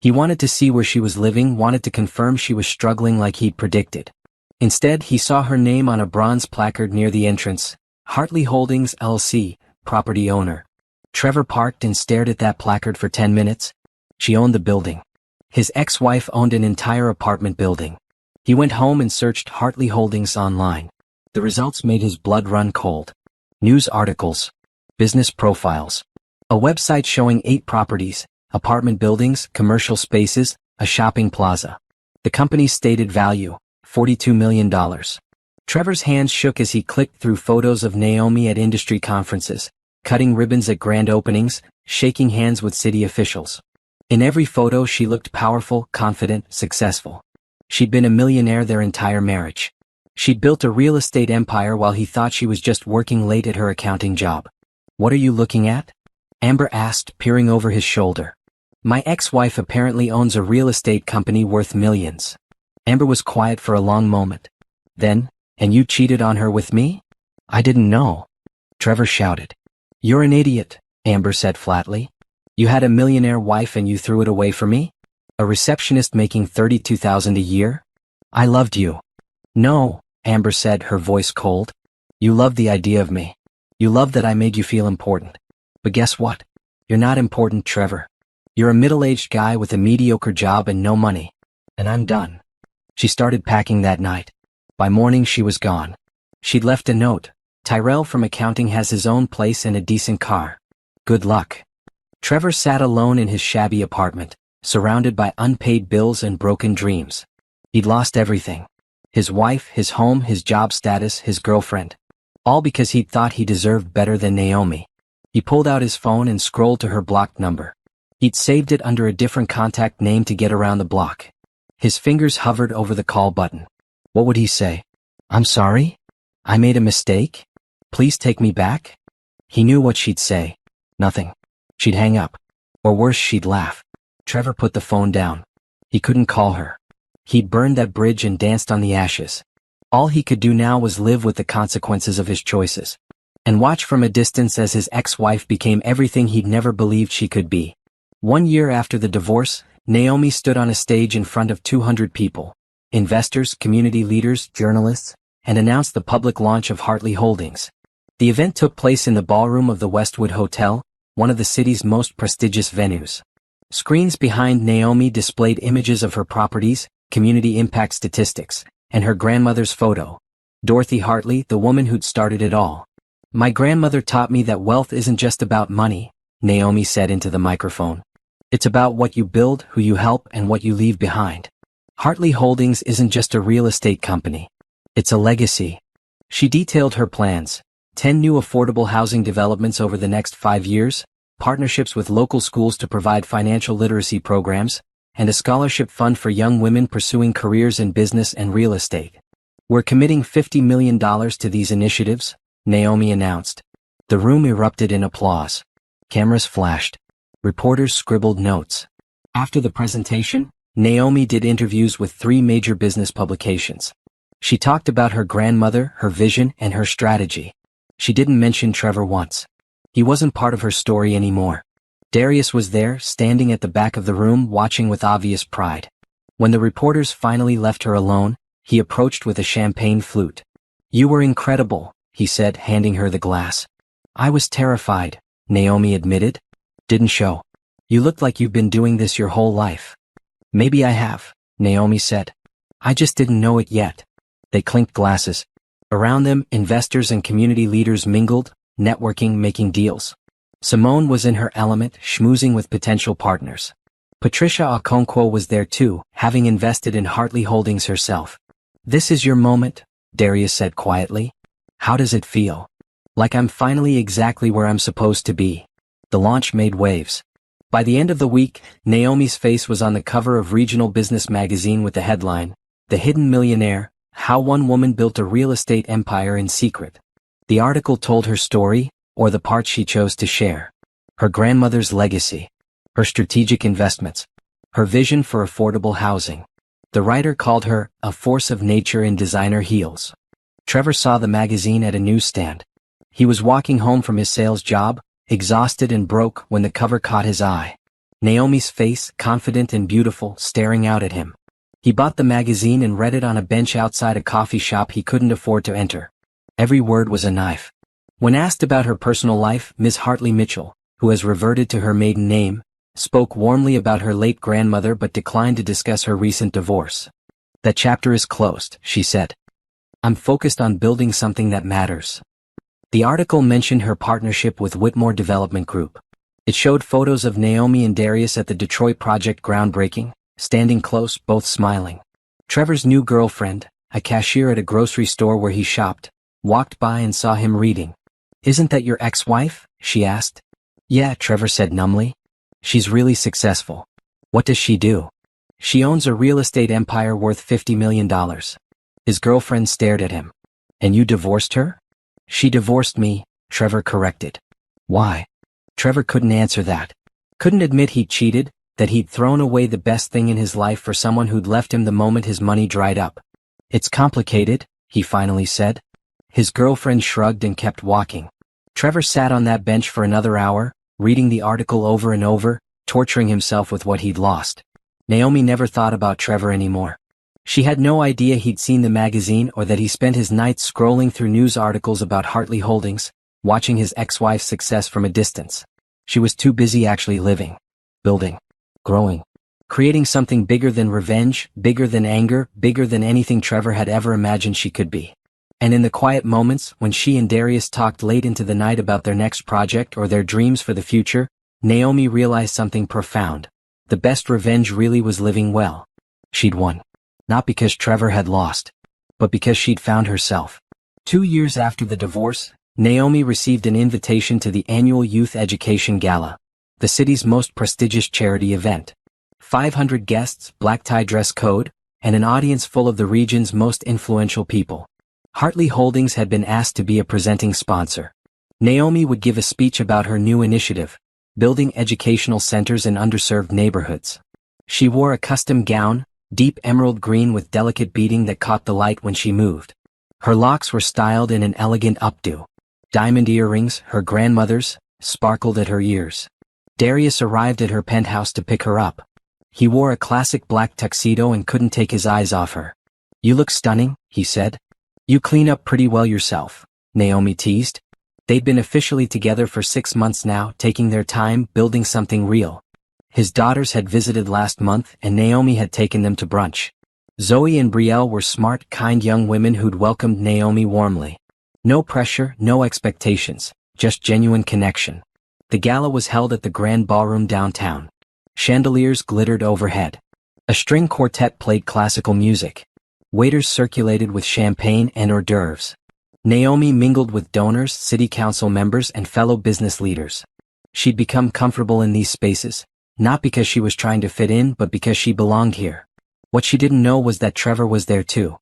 Speaker 1: He wanted to see where she was living, wanted to confirm she was struggling like he'd predicted. Instead, he saw her name on a bronze placard near the entrance, Hartley Holdings, LC, property owner. Trevor parked and stared at that placard for 10 minutes. She owned the building. His ex-wife owned an entire apartment building. He went home and searched Hartley Holdings online. The results made his blood run cold. News articles. Business profiles. A website showing 8 properties, apartment buildings, commercial spaces, a shopping plaza. The company's stated value, $42 million. Trevor's hands shook as he clicked through photos of Naomi at industry conferences, cutting ribbons at grand openings, shaking hands with city officials. In every photo she looked powerful, confident, successful. She'd been a millionaire their entire marriage. She'd built a real estate empire while he thought she was just working late at her accounting job. "What are you looking at?" Amber asked, peering over his shoulder. "My ex-wife apparently owns a real estate company worth millions." Amber was quiet for a long moment. Then, "And you cheated on her with me?" "I didn't know." Trevor shouted. "You're an idiot," Amber said flatly. "You had a millionaire wife and you threw it away for me? A receptionist making $32,000 a year? I loved you." "No," Amber said, her voice cold. "You loved the idea of me. You loved that I made you feel important. But guess what? You're not important, Trevor. You're a middle-aged guy with a mediocre job and no money. And I'm done." She started packing that night. By morning she was gone. She'd left a note. "Tyrell from accounting has his own place and a decent car. Good luck." Trevor sat alone in his shabby apartment, surrounded by unpaid bills and broken dreams. He'd lost everything. His wife, his home, his job status, his girlfriend. All because he'd thought he deserved better than Naomi. He pulled out his phone and scrolled to her blocked number. He'd saved it under a different contact name to get around the block. His fingers hovered over the call button. What would he say? "I'm sorry? I made a mistake? Please take me back?" He knew what she'd say. Nothing. She'd hang up. Or worse, she'd laugh. Trevor put the phone down. He couldn't call her. He'd burned that bridge and danced on the ashes. All he could do now was live with the consequences of his choices. And watch from a distance as his ex-wife became everything he'd never believed she could be. 1 year after the divorce, Naomi stood on a stage in front of 200 people. Investors, community leaders, journalists, and announced the public launch of Hartley Holdings. The event took place in the ballroom of the Westwood Hotel, one of the city's most prestigious venues. Screens behind Naomi displayed images of her properties, community impact statistics, and her grandmother's photo. Dorothy Hartley, the woman who'd started it all. "My grandmother taught me that wealth isn't just about money," Naomi said into the microphone. "It's about what you build, who you help, and what you leave behind. Hartley Holdings isn't just a real estate company. It's a legacy." She detailed her plans. 10 new affordable housing developments over the next 5 years, partnerships with local schools to provide financial literacy programs, and a scholarship fund for young women pursuing careers in business and real estate. "We're committing $50 million to these initiatives," Naomi announced. The room erupted in applause. Cameras flashed. Reporters scribbled notes. After the presentation, Naomi did interviews with 3 major business publications. She talked about her grandmother, her vision, and her strategy. She didn't mention Trevor once. He wasn't part of her story anymore. Darius was there, standing at the back of the room, watching with obvious pride. When the reporters finally left her alone, he approached with a champagne flute. "You were incredible," he said, handing her the glass. "I was terrified," Naomi admitted. "Didn't show. You looked like you've been doing this your whole life." "Maybe I have," Naomi said. "I just didn't know it yet." They clinked glasses. Around them, investors and community leaders mingled, networking, making deals. Simone was in her element, schmoozing with potential partners. Patricia Okonkwo was there too, having invested in Hartley Holdings herself. "This is your moment," Darius said quietly. "How does it feel?" "Like I'm finally exactly where I'm supposed to be." The launch made waves. By the end of the week, Naomi's face was on the cover of Regional Business magazine with the headline, "The Hidden Millionaire, How One Woman Built a Real Estate Empire in Secret." The article told her story, or the part she chose to share. Her grandmother's legacy. Her strategic investments. Her vision for affordable housing. The writer called her a force of nature in designer heels. Trevor saw the magazine at a newsstand. He was walking home from his sales job, exhausted and broke, when the cover caught his eye. Naomi's face, confident and beautiful, staring out at him. He bought the magazine and read it on a bench outside a coffee shop he couldn't afford to enter. Every word was a knife. When asked about her personal life, Ms. Hartley Mitchell, who has reverted to her maiden name, spoke warmly about her late grandmother but declined to discuss her recent divorce. "That chapter is closed," she said. "I'm focused on building something that matters." The article mentioned her partnership with Whitmore Development Group. It showed photos of Naomi and Darius at the Detroit project groundbreaking, standing close, both smiling. Trevor's new girlfriend, a cashier at a grocery store where he shopped, walked by and saw him reading. "Isn't that your ex-wife?" she asked. "Yeah," Trevor said numbly. "She's really successful." "What does she do?" "She owns a real estate empire worth $50 million. His girlfriend stared at him. "And you divorced her?" "She divorced me," Trevor corrected. "Why?" Trevor couldn't answer that. Couldn't admit he'd cheated, that he'd thrown away the best thing in his life for someone who'd left him the moment his money dried up. "It's complicated," he finally said. His girlfriend shrugged and kept walking. Trevor sat on that bench for another hour, reading the article over and over, torturing himself with what he'd lost. Naomi never thought about Trevor anymore. She had no idea he'd seen the magazine or that he spent his nights scrolling through news articles about Hartley Holdings, watching his ex-wife's success from a distance. She was too busy actually living, building, growing, creating something bigger than revenge, bigger than anger, bigger than anything Trevor had ever imagined she could be. And in the quiet moments, when she and Darius talked late into the night about their next project or their dreams for the future, Naomi realized something profound. The best revenge really was living well. She'd won. Not because Trevor had lost, but because she'd found herself. 2 years after the divorce, Naomi received an invitation to the annual Youth Education Gala, the city's most prestigious charity event. 500 guests, black tie dress code, and an audience full of the region's most influential people. Hartley Holdings had been asked to be a presenting sponsor. Naomi would give a speech about her new initiative, building educational centers in underserved neighborhoods. She wore a custom gown, deep emerald green with delicate beading that caught the light when she moved. Her locks were styled in an elegant updo. Diamond earrings, her grandmother's, sparkled at her ears. Darius arrived at her penthouse to pick her up. He wore a classic black tuxedo and couldn't take his eyes off her. "You look stunning," he said. "You clean up pretty well yourself," Naomi teased. They'd been officially together for 6 months now, taking their time, building something real. His daughters had visited last month and Naomi had taken them to brunch. Zoe and Brielle were smart, kind young women who'd welcomed Naomi warmly. No pressure, no expectations, just genuine connection. The gala was held at the Grand Ballroom downtown. Chandeliers glittered overhead. A string quartet played classical music. Waiters circulated with champagne and hors d'oeuvres. Naomi mingled with donors, city council members, and fellow business leaders. She'd become comfortable in these spaces, not because she was trying to fit in but because she belonged here. What she didn't know was that Trevor was there too.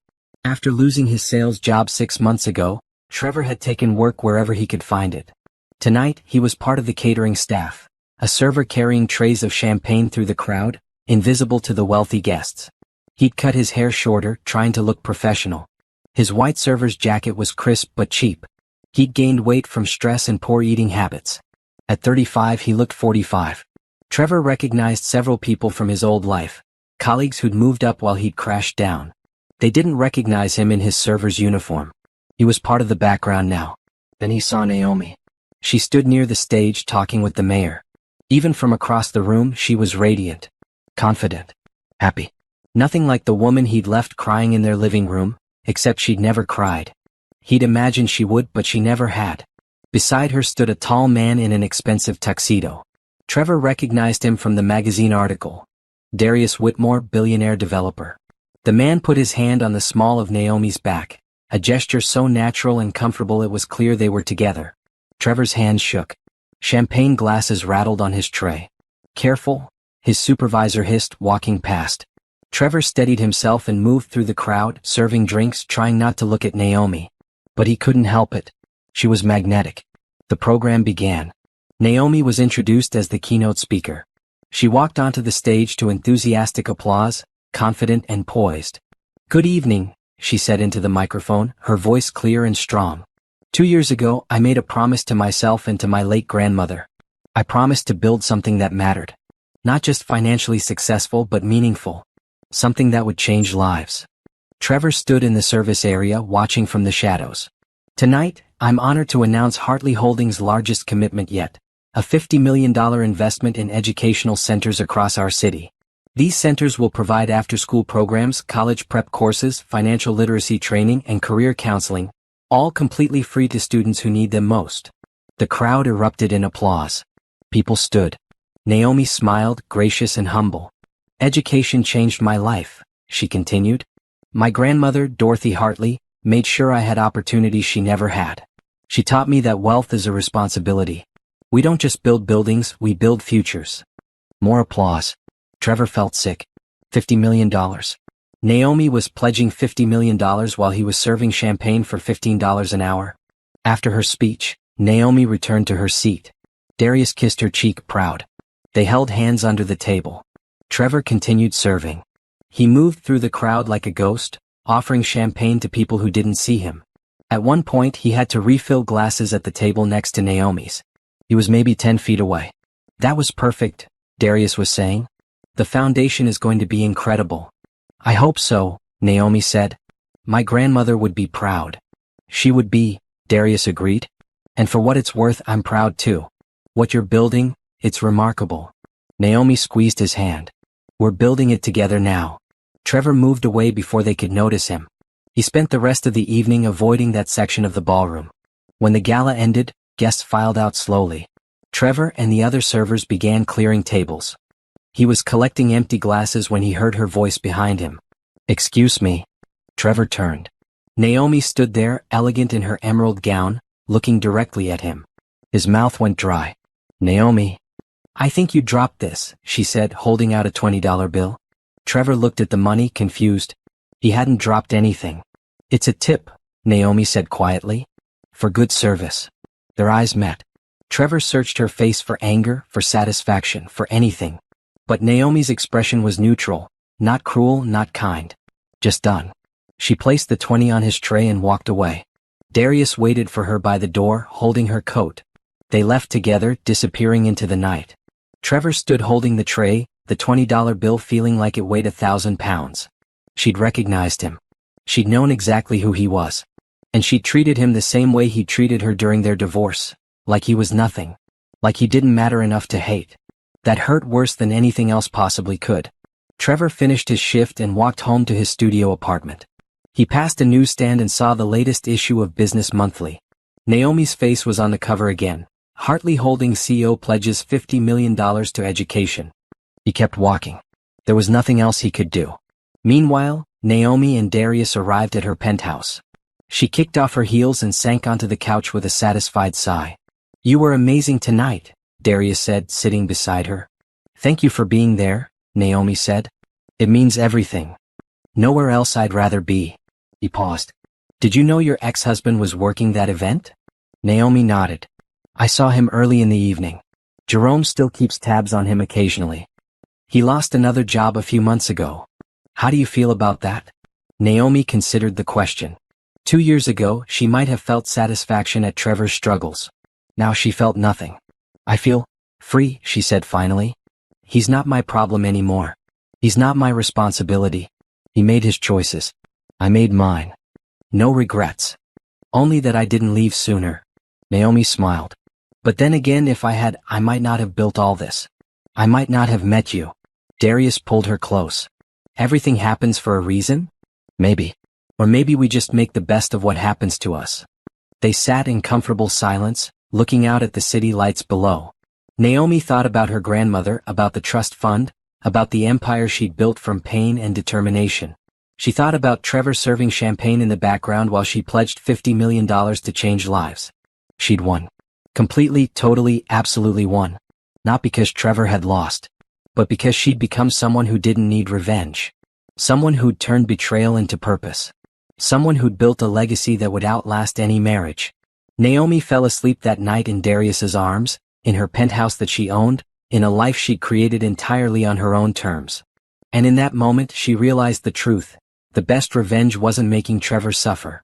Speaker 1: After losing his sales job 6 months ago, Trevor had taken work wherever he could find it. Tonight, he was part of the catering staff, a server carrying trays of champagne through the crowd, invisible to the wealthy guests. He'd cut his hair shorter, trying to look professional. His white server's jacket was crisp but cheap. He'd gained weight from stress and poor eating habits. At 35, he looked 45. Trevor recognized several people from his old life, colleagues who'd moved up while he'd crashed down. They didn't recognize him in his server's uniform. He was part of the background now. Then he saw Naomi. She stood near the stage talking with the mayor. Even from across the room, she was radiant, confident, happy. Nothing like the woman he'd left crying in their living room, except she'd never cried. He'd imagined she would, but she never had. Beside her stood a tall man in an expensive tuxedo. Trevor recognized him from the magazine article. Darius Whitmore, billionaire developer. The man put his hand on the small of Naomi's back, a gesture so natural and comfortable it was clear they were together. Trevor's hand shook. Champagne glasses rattled on his tray. "Careful," his supervisor hissed, walking past. Trevor steadied himself and moved through the crowd, serving drinks, trying not to look at Naomi. But he couldn't help it. She was magnetic. The program began. Naomi was introduced as the keynote speaker. She walked onto the stage to enthusiastic applause, confident and poised. "Good evening," she said into the microphone, her voice clear and strong. 2 years ago, I made a promise to myself and to my late grandmother. I promised to build something that mattered. Not just financially successful but meaningful. Something that would change lives. Trevor stood in the service area watching from the shadows. "Tonight, I'm honored to announce Hartley Holdings' largest commitment yet, a $50 million investment in educational centers across our city. These centers will provide after-school programs, college prep courses, financial literacy training, and career counseling, all completely free to students who need them most. The crowd erupted in applause. People stood. Naomi smiled, gracious and humble. Education changed my life, she continued. My grandmother, Dorothy Hartley, made sure I had opportunities she never had. She taught me that wealth is a responsibility. We don't just build buildings, we build futures. More applause. Trevor felt sick. $50 million. Naomi was pledging $50 million while he was serving champagne for $15 an hour. After her speech, Naomi returned to her seat. Darius kissed her cheek, proud. They held hands under the table. Trevor continued serving. He moved through the crowd like a ghost, offering champagne to people who didn't see him. At one point he had to refill glasses at the table next to Naomi's. He was maybe 10 feet away. That was perfect, Darius was saying. The foundation is going to be incredible. I hope so, Naomi said. My grandmother would be proud. She would be, Darius agreed. And for what it's worth, I'm proud too. What you're building, it's remarkable. Naomi squeezed his hand. We're building it together now. Trevor moved away before they could notice him. He spent the rest of the evening avoiding that section of the ballroom. When the gala ended, guests filed out slowly. Trevor and the other servers began clearing tables. He was collecting empty glasses when he heard her voice behind him. Excuse me. Trevor turned. Naomi stood there, elegant in her emerald gown, looking directly at him. His mouth went dry. Naomi. I think you dropped this, she said, holding out a $20 bill. Trevor looked at the money, confused. He hadn't dropped anything. It's a tip, Naomi said quietly. For good service. Their eyes met. Trevor searched her face for anger, for satisfaction, for anything. But Naomi's expression was neutral, not cruel, not kind. Just done. She placed the 20 on his tray and walked away. Darius waited for her by the door, holding her coat. They left together, disappearing into the night. Trevor stood holding the tray, the $20 bill feeling like it weighed 1,000 pounds. She'd recognized him. She'd known exactly who he was. And she treated him the same way he treated her during their divorce, like he was nothing. Like he didn't matter enough to hate. That hurt worse than anything else possibly could. Trevor finished his shift and walked home to his studio apartment. He passed a newsstand and saw the latest issue of Business Monthly. Naomi's face was on the cover again. Hartley Holdings CEO pledges $50 million to education. He kept walking. There was nothing else he could do. Meanwhile, Naomi and Darius arrived at her penthouse. She kicked off her heels and sank onto the couch with a satisfied sigh. You were amazing tonight, Darius said, sitting beside her. Thank you for being there, Naomi said. It means everything. Nowhere else I'd rather be. He paused. Did you know your ex-husband was working that event? Naomi nodded. I saw him early in the evening. Jerome still keeps tabs on him occasionally. He lost another job a few months ago. How do you feel about that? Naomi considered the question. 2 years ago, she might have felt satisfaction at Trevor's struggles. Now she felt nothing. I feel free, she said finally. He's not my problem anymore. He's not my responsibility. He made his choices. I made mine. No regrets. Only that I didn't leave sooner. Naomi smiled. But then again, if I had, I might not have built all this. I might not have met you. Darius pulled her close. Everything happens for a reason? Maybe. Or maybe we just make the best of what happens to us. They sat in comfortable silence, looking out at the city lights below. Naomi thought about her grandmother, about the trust fund, about the empire she'd built from pain and determination. She thought about Trevor serving champagne in the background while she pledged $50 million to change lives. She'd won. Completely, totally, absolutely won. Not because Trevor had lost, but because she'd become someone who didn't need revenge. Someone who'd turned betrayal into purpose. Someone who'd built a legacy that would outlast any marriage. Naomi fell asleep that night in Darius's arms, in her penthouse that she owned, in a life she'd created entirely on her own terms. And in that moment she realized the truth. The best revenge wasn't making Trevor suffer.